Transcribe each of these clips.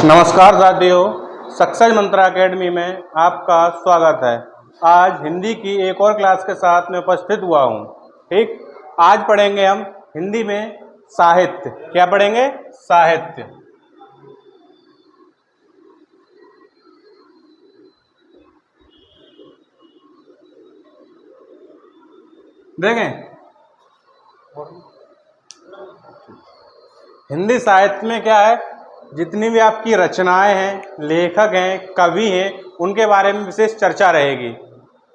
नमस्कार साथियों, सक्सेस मंत्रा अकेडमी में आपका स्वागत है। आज हिंदी की एक और क्लास के साथ में उपस्थित हुआ हूँ। ठीक, आज पढ़ेंगे हम हिंदी में साहित्य। क्या पढ़ेंगे? साहित्य। देखें, हिंदी साहित्य में क्या है, जितनी भी आपकी रचनाएं हैं, लेखक हैं, कवि हैं, उनके बारे में विशेष चर्चा रहेगी।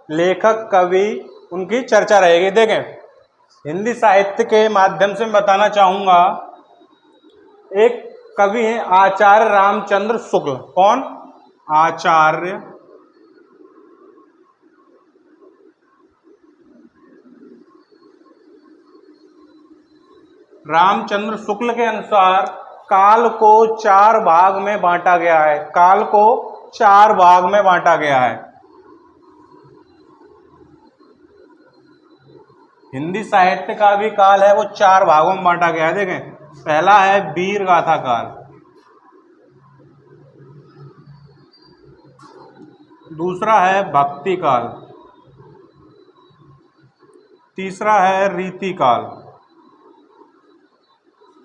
लेखक, कवि, उनकी चर्चा रहेगी। देखें, हिंदी साहित्य के माध्यम से मैं बताना चाहूँगा, एक कवि हैं आचार्य रामचंद्र शुक्ल। कौन? आचार्य रामचंद्र शुक्ल के अनुसार काल को 4 भाग में बांटा गया है। काल को 4 भाग में बांटा गया है। हिंदी साहित्य का भी काल है वो 4 भागों में बांटा गया है। देखें, पहला है वीर गाथा काल, दूसरा है भक्ति काल, तीसरा है रीति काल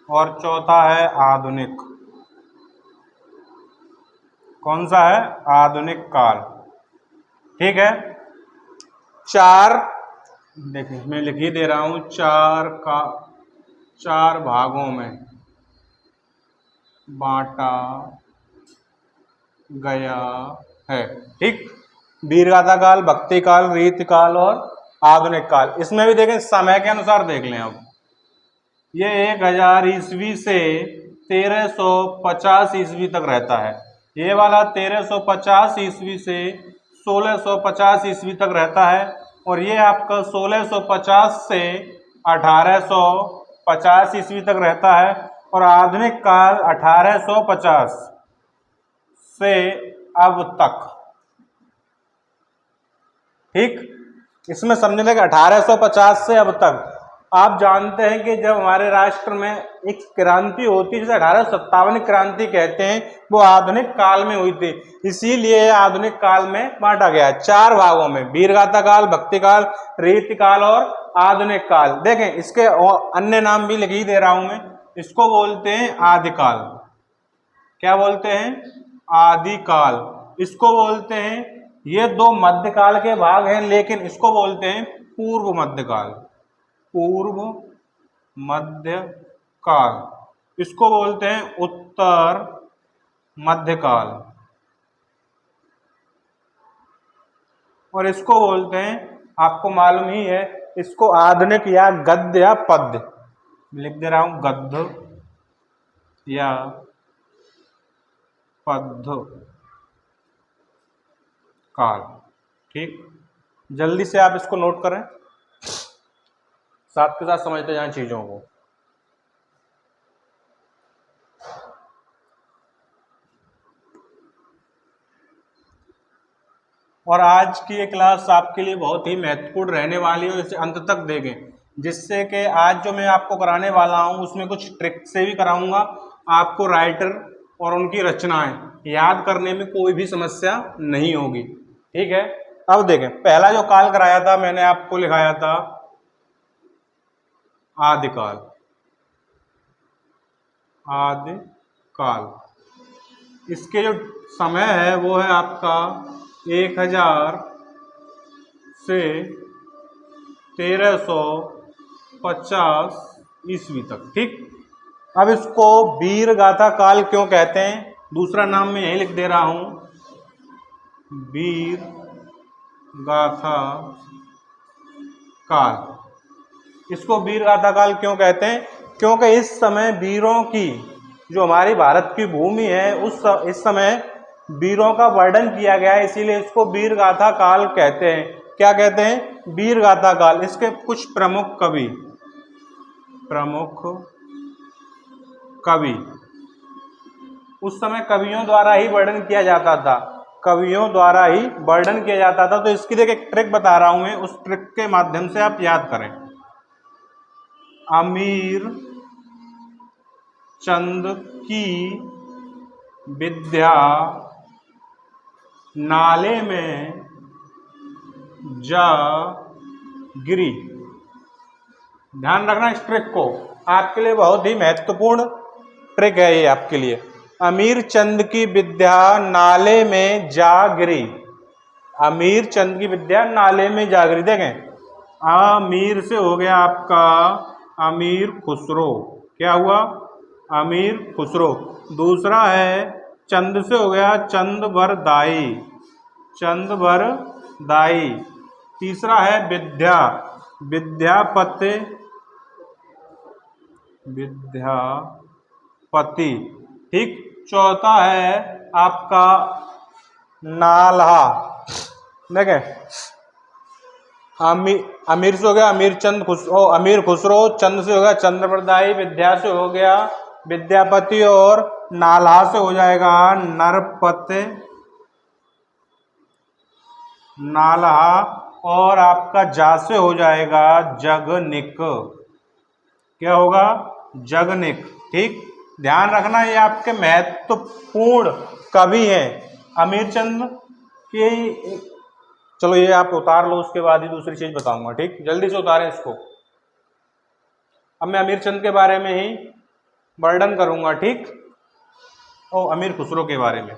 और चौथा है आधुनिक। कौन सा है? आधुनिक काल। ठीक है, 4, देखिए मैं लिख ही दे रहा हूं, 4 भागों में बांटा गया है। ठीक, वीरगाथा काल, भक्ति काल, रीति काल और आधुनिक काल। इसमें भी देखें, समय के अनुसार देख लें। अब ये 1000 ईस्वी से 1350 ईस्वी तक रहता है। ये वाला 1350 ईस्वी से 1650 ईस्वी तक रहता है, और ये आपका 1650 से 1850 ईस्वी तक रहता है, और आधुनिक काल 1850 से अब तक। ठीक, इसमें समझने का 1850 से अब तक। आप जानते हैं कि जब हमारे राष्ट्र में एक क्रांति होती है, जिसे 1857 क्रांति कहते हैं, वो आधुनिक काल में हुई थी। इसीलिए आधुनिक काल में बांटा गया है 4 भागों में, वीरगाथा काल, भक्ति काल, रीति काल और आधुनिक काल। देखें, इसके अन्य नाम भी लिख ही दे रहा हूं मैं। इसको बोलते हैं आदिकाल। क्या बोलते हैं? आदिकाल। इसको बोलते हैं, ये 2 मध्यकाल के भाग हैं, लेकिन इसको बोलते हैं पूर्व मध्यकाल। पूर्व मध्यकाल। इसको बोलते हैं उत्तर मध्यकाल, और इसको बोलते हैं, आपको मालूम ही है, इसको आधुनिक या गद्य या पद्य, लिख दे रहा हूं, गद्य या पद्य काल। ठीक, जल्दी से आप इसको नोट करें, साथ के साथ समझते जाएं चीजों को। और आज की ये क्लास आपके लिए बहुत ही महत्वपूर्ण रहने वाली है, इसे अंत तक देखें, जिससे कि आज जो मैं आपको कराने वाला हूं उसमें कुछ ट्रिक से भी कराऊंगा। आपको राइटर और उनकी रचनाएं याद करने में कोई भी समस्या नहीं होगी। ठीक है, अब देखें, पहला जो काल कराया था मैंने आपको लिखाया था आदिकाल। आदिकाल, इसके जो समय है वो है आपका 1000 से 1350 ईस्वी तक। ठीक, अब इसको वीर गाथा काल क्यों कहते हैं? दूसरा नाम मैं यही लिख दे रहा हूं, वीर गाथा काल। इसको वीर गाथा काल क्यों कहते हैं? क्योंकि इस समय वीरों की, जो हमारी भारत की भूमि है, इस समय वीरों का वर्णन किया गया है, इसीलिए इसको वीर गाथा काल कहते हैं। क्या कहते हैं? वीर गाथा काल। इसके कुछ प्रमुख कवि, उस समय कवियों द्वारा ही वर्णन किया जाता था, कवियों द्वारा ही वर्णन किया जाता था। तो इसकी देखिए एक ट्रिक बता रहा हूं मैं, उस ट्रिक के माध्यम से आप याद करें। अमीर चंद की विद्या नाले में जा गिरी। ध्यान रखना इस ट्रिक को, आपके लिए बहुत ही महत्वपूर्ण ट्रिक है ये आपके लिए। अमीर चंद की विद्या नाले में जा गिरी। अमीर चंद की विद्या नाले में जा गिरी। देखें, अमीर से हो गया आपका अमीर खुसरो। क्या हुआ? अमीर खुसरो। दूसरा है चंद से हो गया चंदबरदाई। चंदबरदाई। तीसरा है विद्या, विद्यापति। विद्यापति। ठीक। चौथा है आपका नाल्हा। देखें, अमीर से हो गया अमीर चंद अमीर खुसरो, चंद से हो गया चंद्रप्रदायी, विद्या से हो गया विद्यापति और नाल्हा से हो जाएगा नरपति। नाल्हा और आपका जा से हो जाएगा जगनिक। क्या होगा? जगनिक। ठीक। ध्यान रखना ये आपके महत्वपूर्ण कवि हैं अमीर चंद के। चलो ये आप उतार लो, उसके बाद ही दूसरी चीज बताऊंगा। ठीक, जल्दी से उतारें इसको। अब मैं अमीर चंद के बारे में ही वर्णन करूंगा। ठीक, और अमीर खुसरो के बारे में।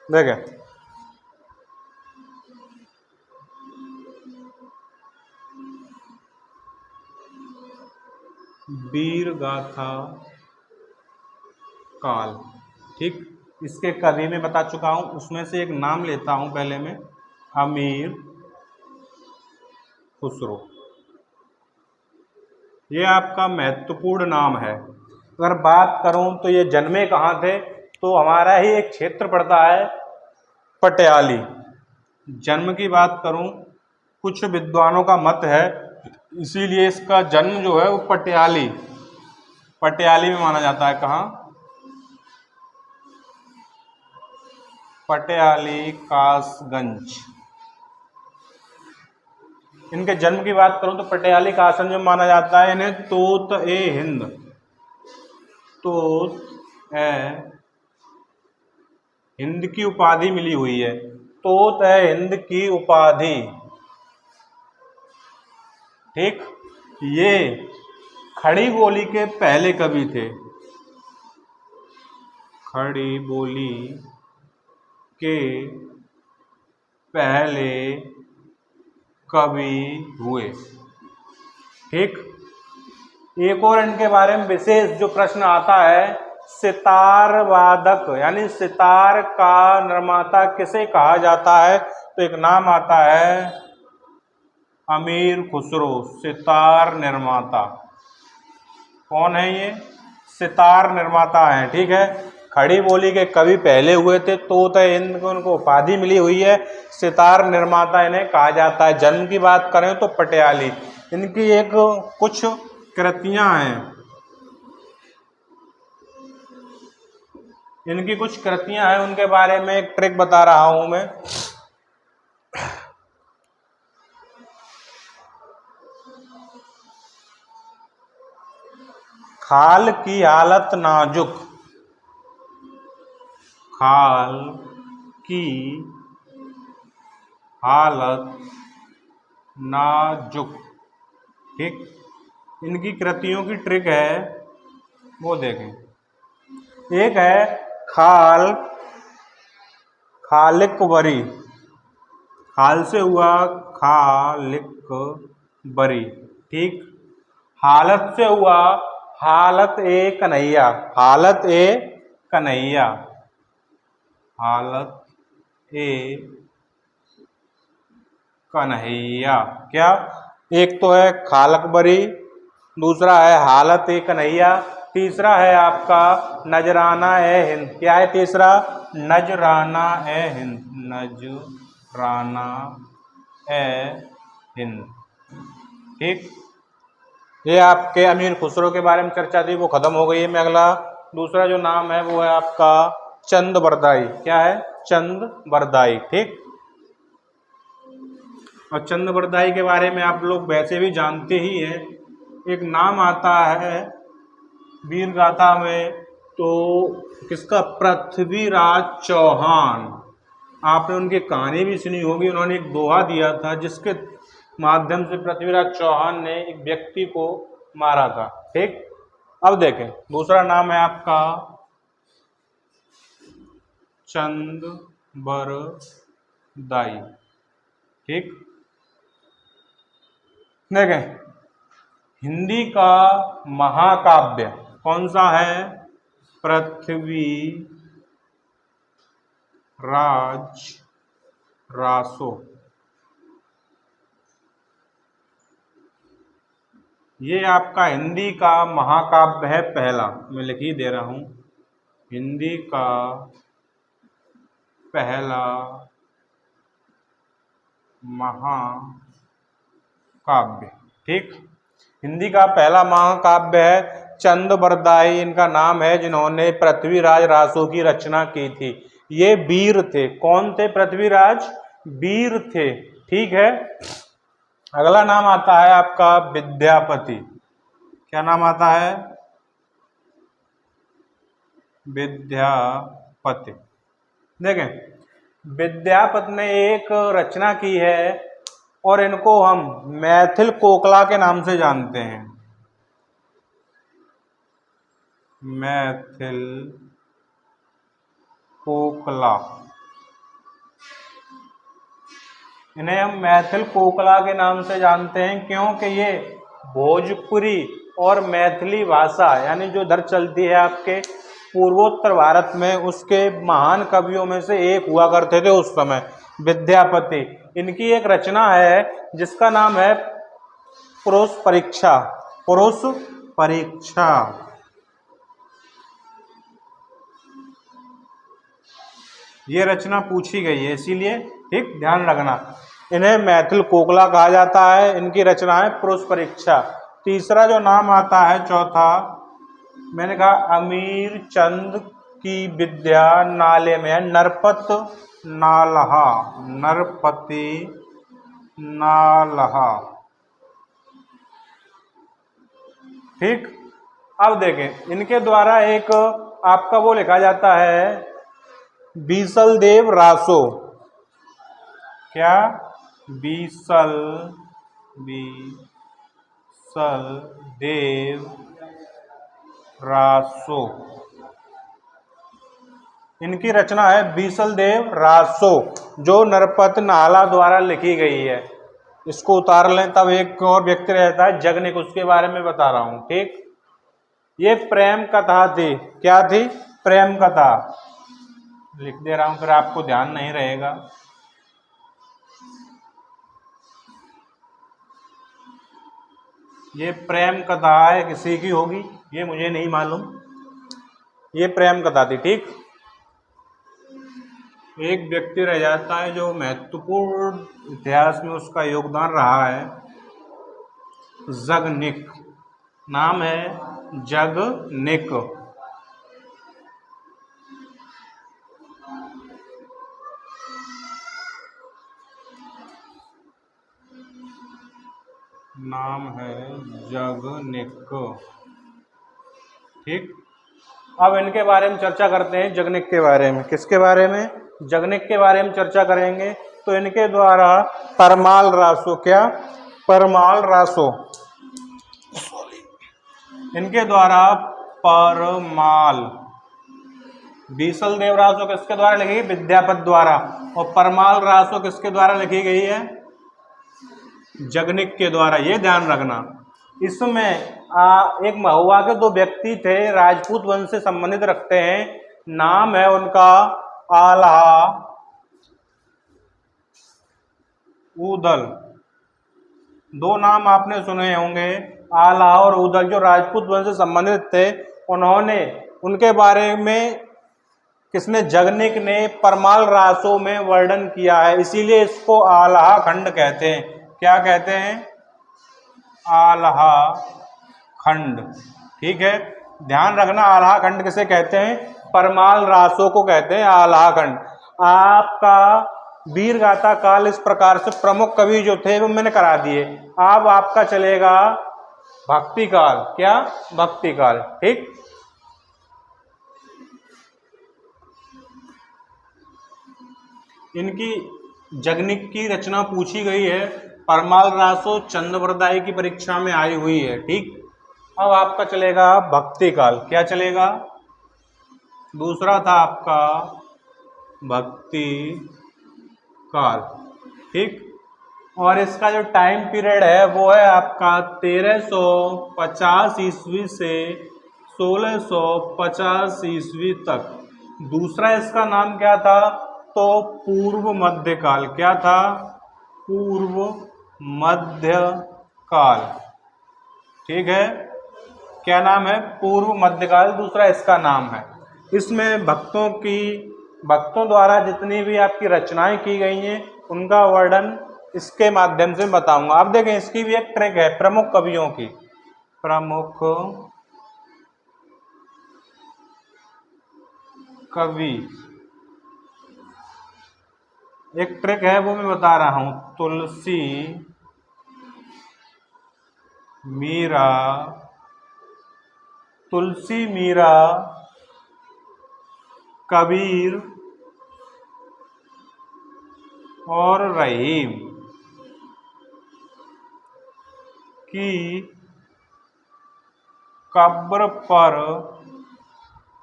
देखें, वीर गाथा काल। ठीक, इसके कवि में बता चुका हूं, उसमें से एक नाम लेता हूं पहले में, अमीर खुसरो। ये आपका महत्वपूर्ण नाम है। अगर बात करूं तो ये जन्मे कहाँ थे, तो हमारा ही एक क्षेत्र पड़ता है पटियाली। जन्म की बात करूं, कुछ विद्वानों का मत है, इसीलिए इसका जन्म जो है वो पटियाली में माना जाता है। कहाँ? पटियाली, कासगंज। इनके जन्म की बात करूं तो पटियाली कासगंज में माना जाता है। इन्हें तोत ए हिंद की उपाधि मिली हुई है। तोत ए हिंद की उपाधि। ठीक, ये खड़ी बोली के पहले कवि थे। खड़ी बोली के पहले कवि हुए। ठीक। एक और इनके बारे में विशेष जो प्रश्न आता है, सितार वादक यानी सितार का निर्माता किसे कहा जाता है, तो एक नाम आता है अमीर खुसरो, सितार निर्माता। कौन है ये? सितार निर्माता है। ठीक है, खड़ी बोली के कवि पहले हुए थे, तोत हिंद को उनको उपाधि मिली हुई है, सितार निर्माता इन्हें कहा जाता है। जन्म की बात करें तो पटियाली। इनकी एक कुछ कृतियां हैं, उनके बारे में एक ट्रिक बता रहा हूं मैं। खाल की हालत नाजुक। खाल की हालत नाजुक। ठीक, इनकी कृतियों की ट्रिक है वो देखें। एक है खालिक बरी। खाल से हुआ खालिक बरी। ठीक, हालत से हुआ हालत ए कन्हैया। हालत ए कन्हैया। हालत ए कन्हैया। क्या? एक तो है खालक बरी, दूसरा है हालत ए कन्हैया, तीसरा है आपका नजराना ए हिंद। क्या है तीसरा? नजराना ए हिंद। नजराना ए हिंद। ठीक, ये आपके अमीर खुसरो के बारे में चर्चा थी, वो खत्म हो गई है। मैं अगला दूसरा जो नाम है वो है आपका चंदबरदाई। क्या है? चंदबरदाई। ठीक। और चंदबरदाई के बारे में आप लोग वैसे भी जानते ही हैं। एक नाम आता है वीर गाथा में, तो किसका? पृथ्वीराज चौहान। आपने उनकी कहानी भी सुनी होगी। उन्होंने एक दोहा दिया था जिसके माध्यम से पृथ्वीराज चौहान ने एक व्यक्ति को मारा था। ठीक। अब देखें, दूसरा नाम है आपका चंदबरदाई। ठीक। देखें, हिंदी का महाकाव्य कौन सा है? पृथ्वी राज रासो। ये आपका हिंदी का महाकाव्य है पहला। मैं लिख ही दे रहा हूं, हिंदी का पहला महाकाव्य। ठीक। हिंदी का पहला महाकाव्य है चंदबरदाई, इनका नाम है, जिन्होंने पृथ्वीराज रासो की रचना की थी। ये वीर थे। कौन थे? पृथ्वीराज वीर थे। ठीक है। अगला नाम आता है आपका विद्यापति। क्या नाम आता है? विद्यापति। देखें, विद्यापति ने एक रचना की है और इनको हम मैथिल कोकला के नाम से जानते हैं। मैथिल कोकला। इन्हें हम मैथिल कोकला के नाम से जानते हैं क्योंकि ये भोजपुरी और मैथिली भाषा, यानी जो इधर चलती है आपके पूर्वोत्तर भारत में, उसके महान कवियों में से एक हुआ करते थे उस समय, विद्यापति। इनकी एक रचना है जिसका नाम है पुरुष परीक्षा। पुरुष परीक्षा। ये रचना पूछी गई है, इसीलिए ठीक ध्यान रखना। इन्हें मैथिल कोकला कहा जाता है। इनकी रचना है पुरुष परीक्षा। तीसरा जो नाम आता है, चौथा, मैंने कहा अमीर चंद की विद्या नाले में है, नरपत नालहा। नरपति नालहा। ठीक। अब देखें, इनके द्वारा एक आपका वो लिखा जाता है बीसल देव रासो। क्या? बीसल देव रासो। इनकी रचना है बीसल देव रासो, जो नरपत नाला द्वारा लिखी गई है। इसको उतार लें, तब एक और व्यक्ति रहता है जगनिक, उसके बारे में बता रहा हूं। ठीक। ये प्रेम कथा थी। क्या थी? प्रेम कथा। लिख दे रहा हूं, फिर आपको ध्यान नहीं रहेगा। ये प्रेम कथा है, किसी की होगी, ये मुझे नहीं मालूम। ये प्रेम कथा थी। ठीक। एक व्यक्ति रह जाता है जो महत्वपूर्ण इतिहास में उसका योगदान रहा है, जगनिक। नाम है जगनिक। नाम है जगनिक। ठीक। अब इनके बारे में चर्चा करते हैं, जगनिक के बारे में। किसके बारे में? जगनिक के बारे में चर्चा करेंगे। तो इनके द्वारा परमाल रासो। क्या? परमाल रासो। इनके द्वारा परमाल। बीसल देव रासो किसके द्वारा लिखी गई? विद्यापति द्वारा। और परमाल रासो किसके द्वारा लिखी गई है? जगनिक के द्वारा। ये ध्यान रखना। इसमें एक महुआ के दो व्यक्ति थे, राजपूत वंश से संबंधित रखते हैं। नाम है उनका आल्हा उदल। दो नाम आपने सुने होंगे, आल्हा और उदल, जो राजपूत वंश से संबंधित थे। उन्होंने, उनके बारे में किसने? जगनिक ने परमाल रासो में वर्णन किया है, इसीलिए इसको आल्हा खंड कहते हैं। क्या कहते हैं? आल्हा खंड। ठीक है। ध्यान रखना, आल्हा खंड किसे कहते हैं? परमाल रासों को कहते हैं आलाखंड। आपका वीर गाथा काल इस प्रकार से प्रमुख कवि जो थे वो मैंने करा दिए। अब आपका चलेगा भक्ति काल। क्या? भक्ति काल। ठीक, इनकी जगनिक की रचना पूछी गई है। परमाल रासो चंद्रवरदाई की परीक्षा में आई हुई है। ठीक, अब आपका चलेगा भक्ति काल। क्या चलेगा? दूसरा था आपका भक्ति काल। ठीक, और इसका जो टाइम पीरियड है वो है आपका 1350 ईस्वी से 1650 ईस्वी तक। दूसरा इसका नाम क्या था? तो पूर्व मध्य काल। क्या था? पूर्व मध्य काल। ठीक है, क्या नाम है? पूर्व मध्यकाल दूसरा इसका नाम है। इसमें भक्तों द्वारा जितनी भी आपकी रचनाएं की गई हैं उनका वर्णन इसके माध्यम से बताऊंगा। आप देखें, इसकी भी एक ट्रिक है प्रमुख कवियों की। प्रमुख कवि, एक ट्रिक है वो मैं बता रहा हूं। तुलसी, मीरा, कबीर और रहीम की कब्र पर,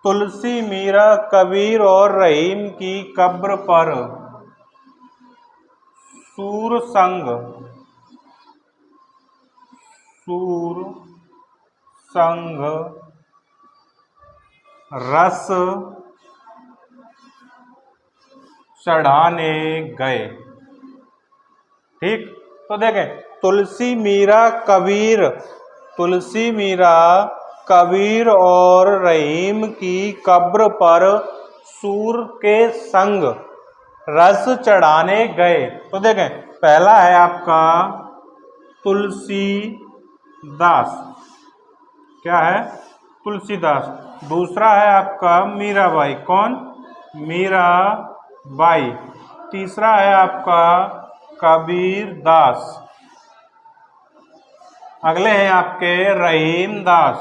तुलसी, मीरा, कबीर और रहीम की कब्र पर सूर संग रस चढ़ाने गए। ठीक, तो देखें, तुलसी, मीरा, कबीर और रहीम की कब्र पर सूर के संग रस चढ़ाने गए। तो देखें, पहला है आपका तुलसीदास। क्या है? तुलसीदास। दूसरा है आपका मीराबाई। कौन? मीराबाई। तीसरा है आपका कबीर दास। अगले हैं आपके रहीम दास।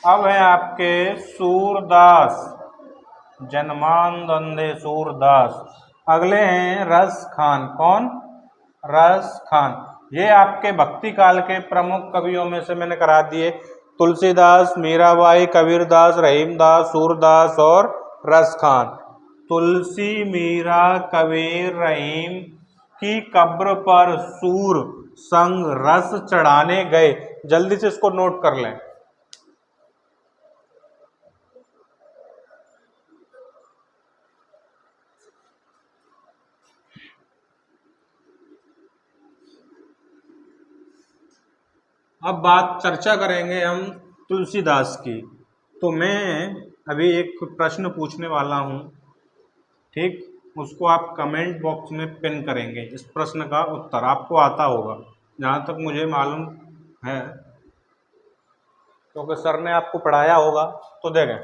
अब है आपके सूरदास, जन्मानंदे सूरदास। अगले हैं रस खान। कौन? रस खान। ये आपके भक्ति काल के प्रमुख कवियों में से मैंने करा दिए। तुलसीदास, मीराबाई, कबीरदास, रहीमदास, सूरदास और रस खान। तुलसी, मीरा, कबीर, रहीम की कब्र पर सूर संग रस चढ़ाने गए। जल्दी से इसको नोट कर लें। अब चर्चा करेंगे हम तुलसीदास की। तो मैं अभी एक प्रश्न पूछने वाला हूं। ठीक, उसको आप कमेंट बॉक्स में पिन करेंगे। इस प्रश्न का उत्तर आपको आता होगा, जहां तक मुझे मालूम है, क्योंकि सर ने आपको पढ़ाया होगा। तो देखें,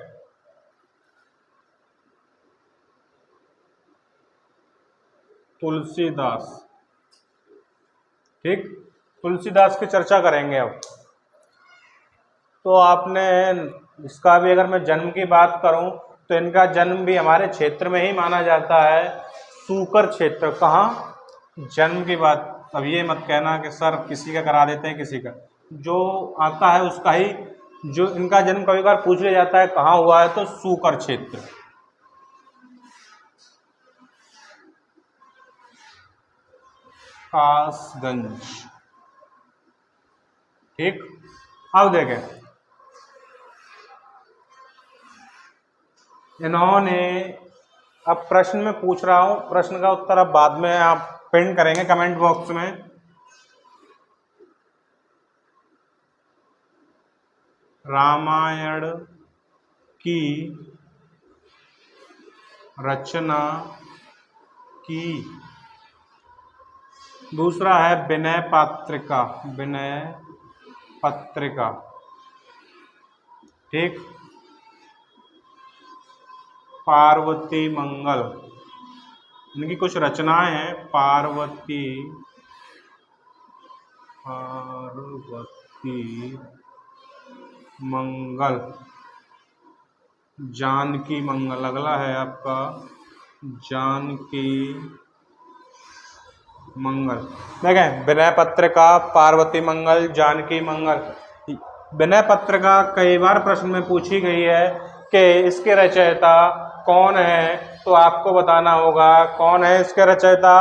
तुलसीदास। ठीक, तुलसीदास की चर्चा करेंगे अब। तो आपने इसका भी, अगर मैं जन्म की बात करूं तो इनका जन्म भी हमारे क्षेत्र में ही माना जाता है, सूकर क्षेत्र। कहाँ? जन्म की बात अब ये मत कहना कि सर किसी का करा देते हैं, किसी का जो आता है उसका ही। जो इनका जन्म कभी बार पूछ लिया जाता है कहाँ हुआ है, तो सूकर क्षेत्र। कासगंज। ठीक, अब देखें, इन्होंने, अब प्रश्न में पूछ रहा हूं, प्रश्न का उत्तर अब बाद में आप पिन करेंगे कमेंट बॉक्स में। रामायण की रचना की। दूसरा है विनय पत्रिका। विनय पत्रिका। ठीक। पार्वती मंगल, इनकी कुछ रचनाएं हैं। पार्वती मंगल, जानकी मंगल, अगला है आपका जानकी मंगल। देखें, विनय पत्रिका, पार्वती मंगल, जानकी मंगल। विनय पत्रिका कई बार प्रश्न में पूछी गई है कि इसके रचयिता कौन है, तो आपको बताना होगा कौन है इसके रचयिता।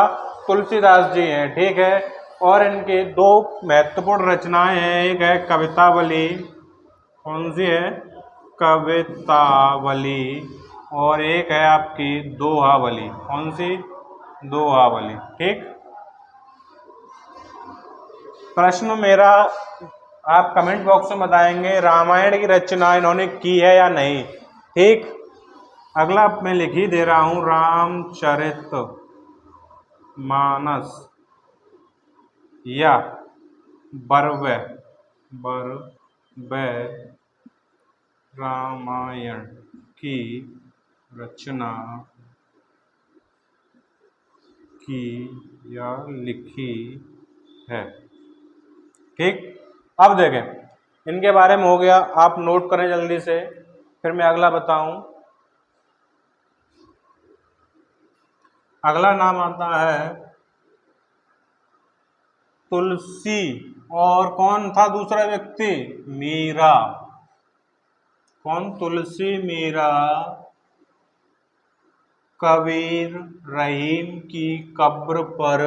तुलसीदास जी हैं, ठीक है। और इनके दो महत्वपूर्ण रचनाएं हैं, एक है कवितावली, कौन सी है, कवितावली, और एक है आपकी दोहावली, कौन सी, दोहावली, ठीक। प्रश्न मेरा आप कमेंट बॉक्स में बताएंगे रामायण की रचना इन्होंने की है या नहीं, ठीक। अगला मैं लिख ही दे रहा हूं, रामचरित मानस या बरवे रामायण की रचना की या लिखी है, ठीक। अब देखें, इनके बारे में हो गया, आप नोट करें जल्दी से, फिर मैं अगला बताऊं। अगला नाम आता है तुलसी, और कौन था दूसरा व्यक्ति, मीरा। कौन, तुलसी मीरा कबीर रहीम की कब्र पर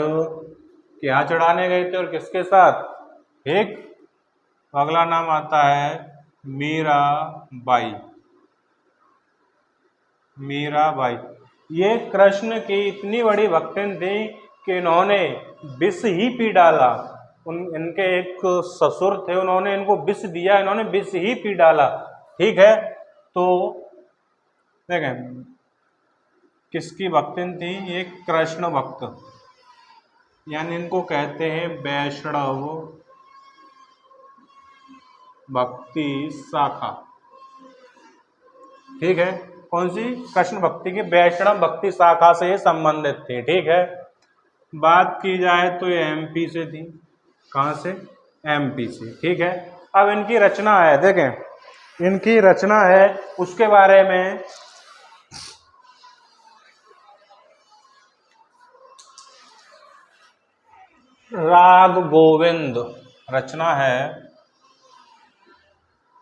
क्या चढ़ाने गए थे और किसके साथ, ठीक। अगला नाम आता है मीराबाई। मीराबाई ये कृष्ण की इतनी बड़ी भक्तिन थी कि इन्होंने विष ही पी डाला। इनके एक ससुर थे, उन्होंने इनको विष दिया, इन्होंने विष ही पी डाला, ठीक है। तो देखें, किसकी भक्तिन थी, ये कृष्ण भक्त, यानी इनको कहते हैं वैष्णव भक्ति शाखा, ठीक है। कौन सी, कृष्ण भक्ति की वैष्णव भक्ति शाखा से ये संबंधित थी, ठीक है। बात की जाए तो ये एमपी से थी, कहाँ से, एमपी से, ठीक है। अब इनकी रचना है, देखें इनकी रचना है, उसके बारे में राग गोविंद रचना है,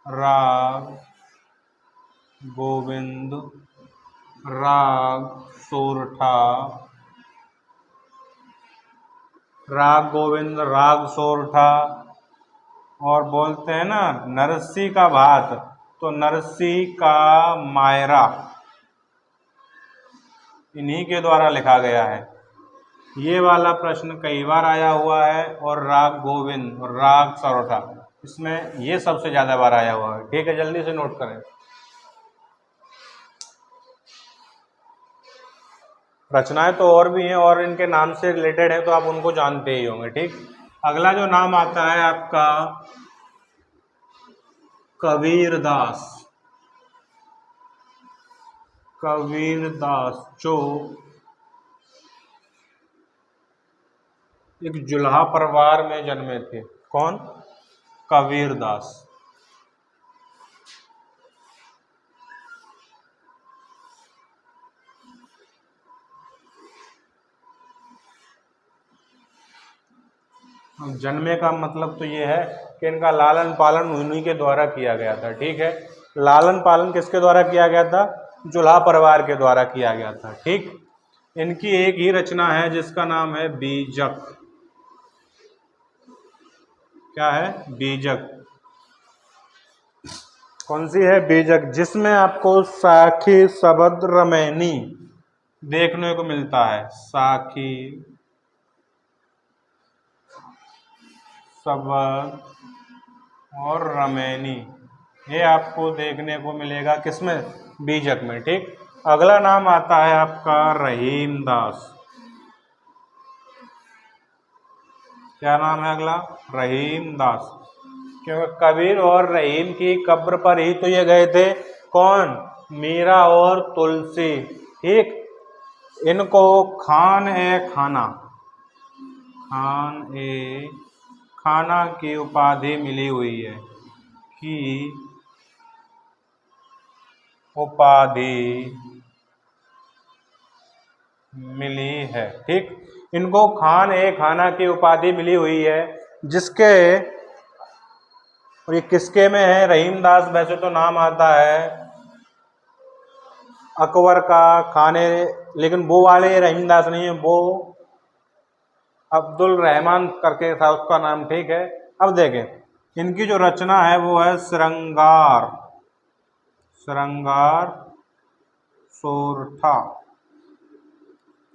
राग गोविंद, राग सोरठा, राग गोविंद, राग सोरठा, और बोलते हैं ना नरसी का भात, तो नरसी का मायरा, इन्हीं के द्वारा लिखा गया है। ये वाला प्रश्न कई बार आया हुआ है, और राग गोविंद और राग सोरठा, इसमें ये सबसे ज्यादा बार आया हुआ है, ठीक है। जल्दी से नोट करें। रचनाएं तो और भी हैं, और इनके नाम से रिलेटेड है, तो आप उनको जानते ही होंगे, ठीक। अगला जो नाम आता है आपका कबीरदास। कबीरदास जो एक जुल्हा परिवार में जन्मे थे, कौन, कबीरदास। जन्मे का मतलब तो ये है कि इनका लालन पालन उन्हीं के द्वारा किया गया था, ठीक है। लालन पालन किसके द्वारा किया गया था, जुल्हा परिवार के द्वारा किया गया था, ठीक। इनकी एक ही रचना है जिसका नाम है बीजक। क्या है, बीजक। कौन सी है, बीजक, जिसमें आपको साखी शब्द रमैनी देखने को मिलता है। साखी शब्द और रमैनी, ये आपको देखने को मिलेगा किसमें, बीजक में, ठीक। अगला नाम आता है आपका रहीम दास। क्या नाम है अगला, रहीम दास। क्योंकि कबीर और रहीम की कब्र पर ही तो ये गए थे। कौन? मीरा और तुलसी। ठीक, इनको खान ए खाना, खान ए खाना की उपाधि मिली हुई है, की उपाधि मिली है। ठीक, इनको खान ए खाना की उपाधि मिली हुई है, जिसके, और ये किसके में है? रहीमदास वैसे तो नाम आता है अकबर का खाने, लेकिन वो वाले रहीमदास नहीं है, वो अब्दुल रहमान करके था उसका नाम। ठीक है, अब देखें इनकी जो रचना है वो है श्रृंगार, श्रृंगार सोरठा,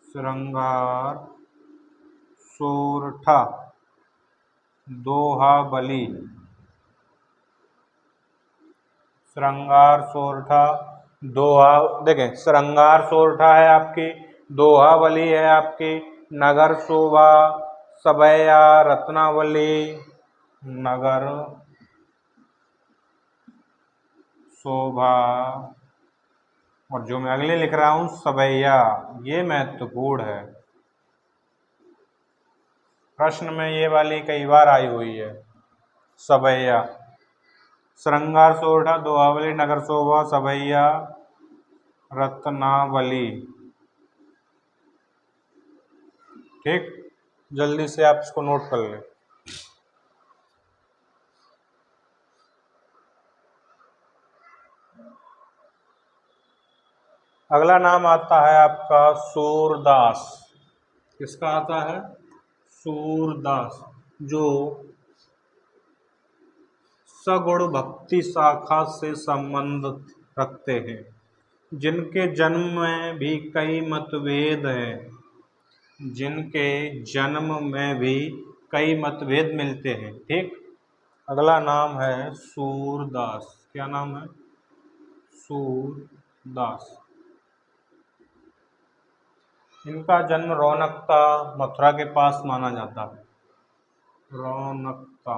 श्रृंगार सोरठा दोहाबली, श्रृंगार सोरठा दोहा। देखें श्रृंगार सोरठा है आपकी, दोहावली है आपकी, नगर शोभा, सबैया, रत्नावली, नगर शोभा, और जो मैं अगले लिख रहा हूं सबैया, ये महत्वपूर्ण है। प्रश्न में ये वाली कई बार आई हुई है, सबैया। श्रृंगार सोरठा, दोहावली, नगर शोभा, सबैया, रत्नावली। ठीक, जल्दी से आप इसको नोट कर लें। अगला नाम आता है आपका सूरदास। किसका आता है? सूरदास, जो सगुण भक्ति शाखा से संबंध रखते हैं, जिनके जन्म में भी कई मतभेद हैं, जिनके जन्म में भी कई मतभेद मिलते हैं। ठीक, अगला नाम है सूरदास। क्या नाम है? सूरदास। इनका जन्म रौनकता, मथुरा के पास माना जाता है। रौनकता,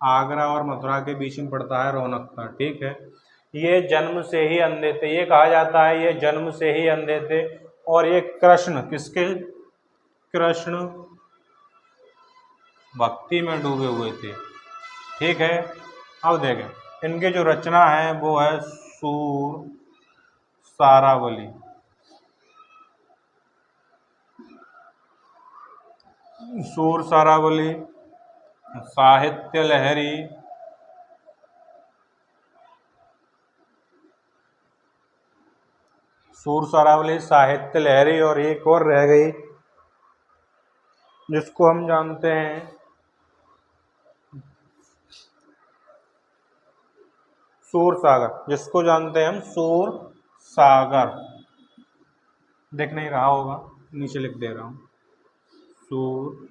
आगरा और मथुरा के बीच में पड़ता है रौनकता। ठीक है, ये जन्म से ही अंधे थे, ये कहा जाता है ये जन्म से ही अंधे थे। और ये कृष्ण, किसके? कृष्ण भक्ति में डूबे हुए थे। ठीक है, अब देखें इनकी जो रचना है वो है सूर सारावली, सूर सारावली, साहित्य लहरी, सूर सारावली, साहित्य लहरी, और एक और रह गई जिसको हम जानते हैं सूर सागर, जिसको जानते हैं हम सूर सागर। देख नहीं रहा होगा, नीचे लिख दे रहा हूं, सूर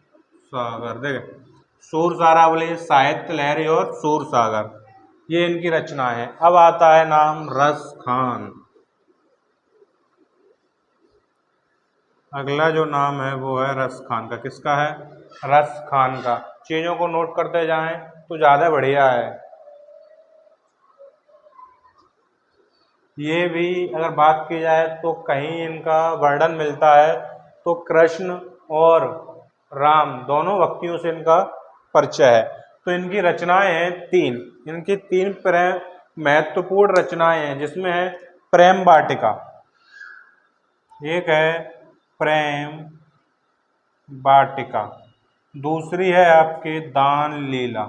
सागर। देखें सूर सारावली, साहित्य लहरी और सूर सागर, ये इनकी रचना है। अब आता है नाम रस खान। अगला जो नाम है वो है रस खान का। किसका है? रस खान का। चीजों को नोट करते जाएं तो ज्यादा बढ़िया है। ये भी अगर बात की जाए तो कहीं इनका वर्णन मिलता है तो कृष्ण और राम दोनों व्यक्तियों से इनका परिचय है। तो इनकी रचनाएं हैं तीन, इनकी तीन प्रेम महत्वपूर्ण रचनाएं हैं, जिसमें है प्रेम वाटिका, एक है प्रेम वाटिका, दूसरी है आपकी दान लीला,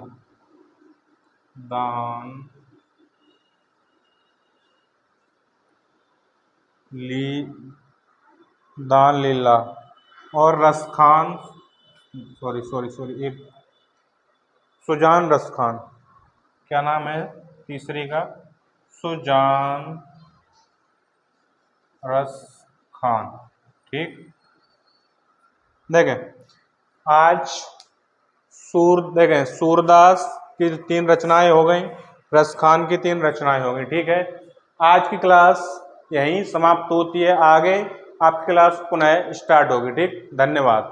दान लीला, और रसखान, सॉरी एक सुजान रसखान। क्या नाम है तीसरी का? सुजान रसखान। ठीक, देखें आज देखें सूरदास की तीन रचनाएं हो गई, रसखान की तीन रचनाएं हो गई। ठीक है, आज की क्लास यहीं समाप्त होती है, आगे आपकी क्लास पुनः स्टार्ट होगी। ठीक, धन्यवाद।